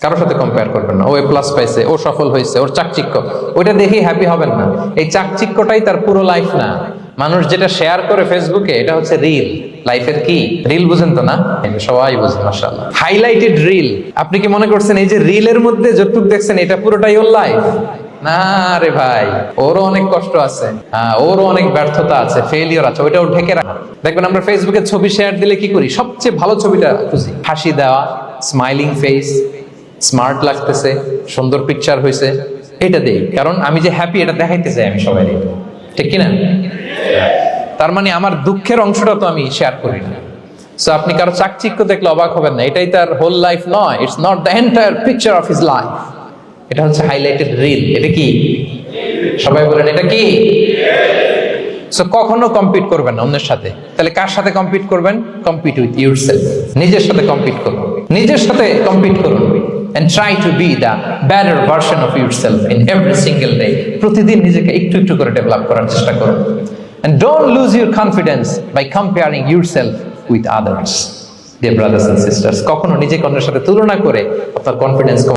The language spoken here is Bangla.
কারোর সাথে কম্পেয়ার করবেন না। ও এ প্লাস পাইছে, ও সফল হয়েছে, ওর চাকচিক্য, ওইটা দেখেই হ্যাপি হবেন না। এই চাকচিক্যটাই তার পুরো লাইফ না। মানুষ যেটা শেয়ার করে ফেসবুকে, এটা হচ্ছে রিল। লাইফের কি রিল বুঝেন তো না? এটা সবাই বুঝেন মাশাআল্লাহ। Highlighted reel. আপনি কি মনে করছেন এই যে রিলের মধ্যে যতটুকু দেখছেন এটা পুরোটাই ওর লাইফ? না রে ভাই, ওরও অনেক কষ্ট আছে, ওরও অনেক ব্যর্থতা আছে, ফেলিওর আছে, ওইটাও ঢেকে রাখা। দেখবেন আমরা ফেসবুকে ছবি শেয়ার দিলে কি করি? সবচেয়ে ভালো ছবিটা খুঁজি, হাসি দেওয়া, স্মাইলিং ফেস, স্মার্ট লাগতেছে, সুন্দর পিকচার হয়েছে, এটা দেই। কারণ আমি যে হ্যাপি এটা দেখাইতে চাই আমি সবাই, ঠিক কিনা? তার মানে আমার দুঃখের অংশটা তো আমি শেয়ার করি না। সো আপনি কারো চাকচিক্য দেখলে অবাক হবেন না, এটাই তার হোল লাইফ নয়। It's not the entire picture of his life. এটা হচ্ছে হাইলাইটেড রিল। এটা কি? সবাই বলেন এটা কি? সো কখনো কম্পিট করবেন না অন্যের সাথে। তাহলে কার সাথে কম্পিট করবেন? Compete with yourself. নিজের সাথে কম্পিট করুন, নিজের সাথে কম্পিট করুন। and try to be the better version of yourself in every single day. প্রতিদিন নিজেকে একটু একটু করে ডেভেলপ করার চেষ্টা করুন। and don't lose your confidence by comparing yourself with others. Dear brothers and sisters, কখনো নিজেকে অন্যের সাথে তুলনা করে আপনার কনফিডেন্স